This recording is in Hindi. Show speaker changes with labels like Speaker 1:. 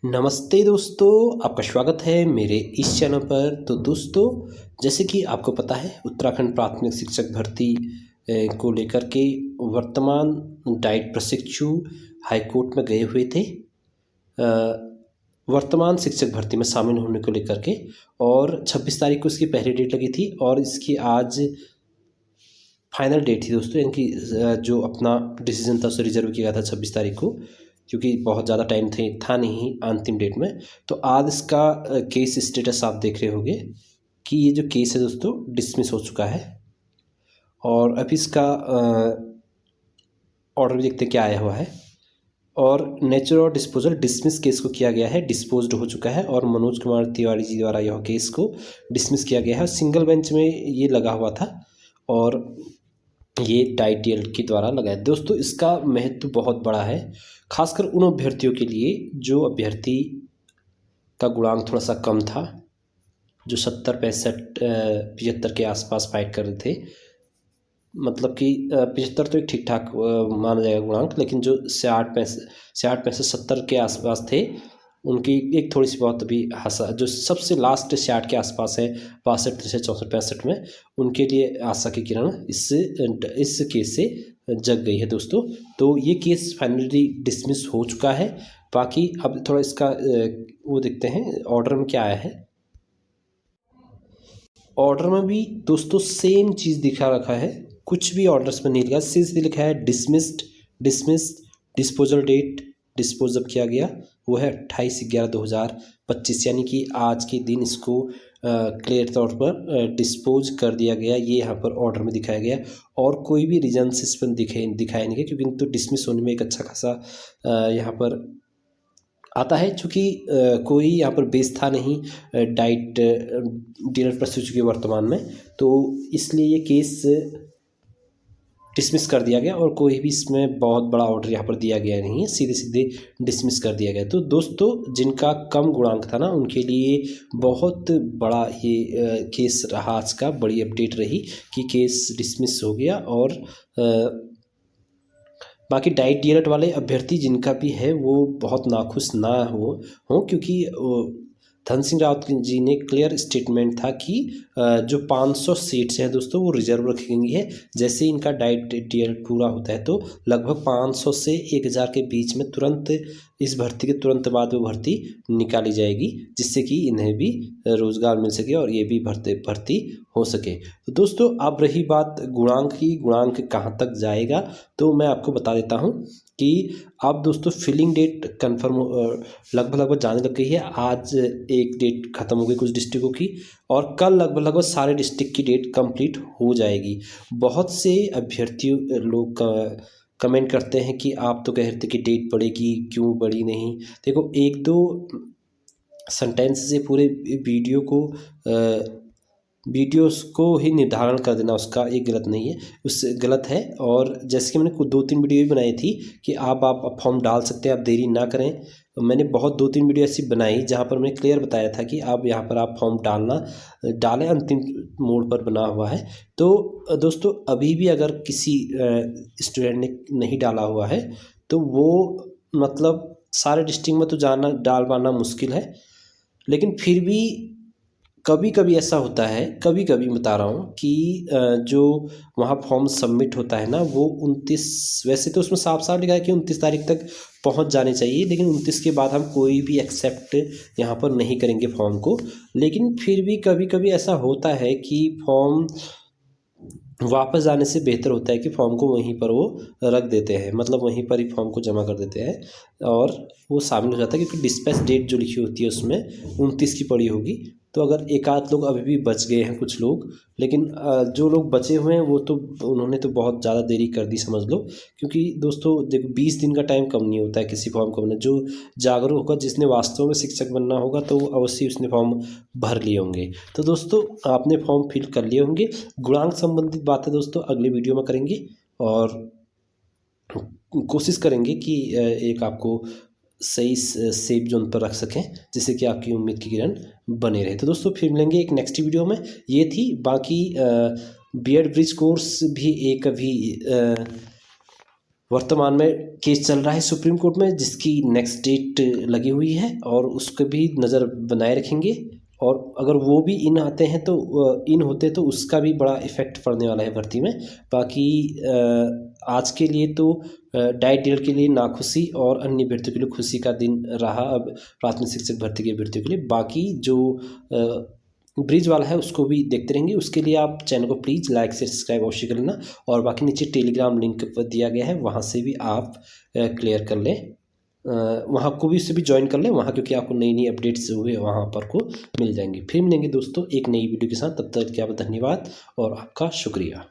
Speaker 1: नमस्ते दोस्तों, आपका स्वागत है मेरे इस चैनल पर। तो दोस्तों, जैसे कि आपको पता है उत्तराखंड प्राथमिक शिक्षक भर्ती को लेकर के वर्तमान डाइट प्रशिक्षु हाईकोर्ट में गए हुए थे वर्तमान शिक्षक भर्ती में शामिल होने को लेकर के। और 26 तारीख को इसकी पहली डेट लगी थी और इसकी आज फाइनल डेट थी दोस्तों। यानी कि जो अपना डिसीजन था उसे रिजर्व किया गया था 26 तारीख को, क्योंकि बहुत ज़्यादा टाइम था नहीं अंतिम डेट में। तो आज इसका केस स्टेटस आप देख रहे होंगे कि ये जो केस है दोस्तों डिसमिस हो चुका है। और अभी इसका ऑर्डर भी देखते क्या आया हुआ है। और नेचर और डिस्पोजल डिसमिस केस को किया गया है, डिस्पोज्ड हो चुका है। और मनोज कुमार तिवारी जी द्वारा यह केस को डिसमिस किया गया है। सिंगल बेंच में ये लगा हुआ था और ये डाइट के द्वारा लगाया। दोस्तों, इसका महत्व बहुत बड़ा है, खासकर उन अभ्यर्थियों के लिए जो अभ्यर्थी का गुणांक थोड़ा सा कम था, जो 70 65 75 के आसपास फाइट कर रहे थे। मतलब कि 75 तो एक ठीक ठाक माना जाएगा गुणांक, लेकिन जो 60 65 70 के आसपास थे उनकी एक थोड़ी सी बहुत अभी आशा, जो सबसे लास्ट 60 के आसपास है 62 से 64 65 में, उनके लिए आशा की किरण इस केस से जग गई है दोस्तों। तो ये केस फाइनली डिसमिस हो चुका है। बाकी अब थोड़ा इसका वो देखते हैं ऑर्डर में क्या आया है। ऑर्डर में भी दोस्तों सेम चीज़ दिखा रखा है, कुछ भी ऑर्डर्स में नहीं लिखा, सीधे लिखा है डिसमिस्ड, डिस्पोजल डेट डिस्पोज जब किया गया वो है 28/11/2025, यानी कि आज के दिन इसको क्लियर तौर पर डिस्पोज कर दिया गया। ये यहाँ पर ऑर्डर में दिखाया गया और कोई भी रीजन्स इस पर दिखाया नहीं गया, क्योंकि तो डिसमिस होने में एक अच्छा खासा यहाँ पर आता है। चूँकि कोई यहाँ पर बेस था नहीं डाइट डीलर प्रशिक्षु के वर्तमान में, तो इसलिए ये केस डिसमिस कर दिया गया और कोई भी इसमें बहुत बड़ा ऑर्डर यहाँ पर दिया गया नहीं है, सीधे सीधे डिसमिस कर दिया गया। तो दोस्तों, जिनका कम गुणांक था ना उनके लिए बहुत बड़ा ये केस रहा, आज का बड़ी अपडेट रही कि केस डिसमिस हो गया। और बाकी डाइट डीएलएड वाले अभ्यर्थी जिनका भी है वो बहुत नाखुश ना हो, क्योंकि धन सिंह रावत जी ने क्लियर स्टेटमेंट था कि जो 500 सीट्स हैं दोस्तों वो रिजर्व रखी गई है। जैसे ही इनका डाइट डीएलएड पूरा होता है तो लगभग 500 से 1000 के बीच में तुरंत इस भर्ती के तुरंत बाद वो भर्ती निकाली जाएगी, जिससे कि इन्हें भी रोज़गार मिल सके और ये भी भर्ती हो सके। तो दोस्तों, अब रही बात गुणांक की, गुणांक कहाँ तक जाएगा, तो मैं आपको बता देता हूँ कि अब दोस्तों फिलिंग डेट कन्फर्म लगभग जाने लग गई है। आज एक डेट ख़त्म हो गई कुछ डिस्ट्रिक्टों की और कल लगभग सारे डिस्ट्रिक्ट की डेट कंप्लीट हो जाएगी। बहुत से अभ्यर्थी लोग कमेंट करते हैं कि आप तो कह रहे थे कि डेट बढ़ेगी, क्यों बढ़ी नहीं। देखो, एक दो सेंटेंस से पूरे वीडियोस को ही निर्धारण कर देना उसका एक गलत नहीं है, उससे गलत है। और जैसे कि मैंने कुछ 2-3 वीडियो भी बनाई थी कि आप फॉर्म डाल सकते हैं, आप देरी ना करें। तो मैंने बहुत 2-3 वीडियो ऐसी बनाई जहां पर मैंने क्लियर बताया था कि आप यहाँ पर आप फॉर्म डालें, अंतिम मोड़ पर बना हुआ है। तो दोस्तों, अभी भी अगर किसी स्टूडेंट ने नहीं डाला हुआ है तो वो मतलब सारे डिस्ट्रिक्ट में तो डाल पाना मुश्किल है, लेकिन फिर भी कभी कभी ऐसा होता है, कभी कभी बता रहा हूँ कि जो वहाँ फॉर्म सबमिट होता है ना वो 29, वैसे तो उसमें साफ साफ लिखा है कि 29 तारीख तक पहुँच जाने चाहिए, लेकिन 29 के बाद हम कोई भी एक्सेप्ट यहाँ पर नहीं करेंगे फॉर्म को। लेकिन फिर भी कभी कभी ऐसा होता है कि फॉर्म वापस जाने से बेहतर होता है कि फॉर्म को वहीं पर वो रख देते हैं, मतलब वहीं पर ही फॉर्म को जमा कर देते हैं और वो शामिल हो जाता है, क्योंकि डिस्पैच डेट जो लिखी होती है उसमें 29 की पड़ी होगी। तो अगर एक आध लोग अभी भी बच गए हैं कुछ लोग, लेकिन जो लोग बचे हुए हैं वो तो उन्होंने तो बहुत ज़्यादा देरी कर दी समझ लो। क्योंकि दोस्तों देखो, 20 दिन का टाइम कम नहीं होता है किसी फॉर्म को बनने। जो जागरूक होगा, जिसने वास्तव में शिक्षक बनना होगा, तो अवश्य उसने फॉर्म भर लिए होंगे। तो दोस्तों, आपने फॉर्म फिल कर लिए होंगे। गुणांक संबंधित बातें दोस्तों अगले वीडियो में करेंगे और कोशिश करेंगे कि एक आपको सही सेफ जोन पर रख सकें, जिससे कि आपकी उम्मीद की किरण बने रहे। तो दोस्तों, फिर मिलेंगे एक नेक्स्ट वीडियो में। ये थी बाकी बीएड ब्रिज कोर्स भी एक अभी वर्तमान में केस चल रहा है सुप्रीम कोर्ट में, जिसकी नेक्स्ट डेट लगी हुई है और उसको भी नज़र बनाए रखेंगे। और अगर वो भी इन आते हैं तो इन होते तो उसका भी बड़ा इफ़ेक्ट पड़ने वाला है भर्ती में। बाकी आज के लिए तो डाइट डीलर के लिए नाखुशी और अन्य भर्तियों के लिए खुशी का दिन रहा अब प्राथमिक शिक्षक भर्ती के भर्तियों के लिए। बाकी जो ब्रिज वाला है उसको भी देखते रहेंगे। उसके लिए आप चैनल को प्लीज़ लाइक से सब्सक्राइब अवश्य कर लेना। और बाकी नीचे टेलीग्राम लिंक दिया गया है, वहाँ से भी आप क्लियर कर लें, वहाँ को भी उससे भी ज्वाइन कर लें वहाँ, क्योंकि आपको नई नई अपडेट्स हुए वहाँ पर को मिल जाएंगे। फिर मिलेंगे दोस्तों एक नई वीडियो के साथ, तब तक के आप धन्यवाद और आपका शुक्रिया।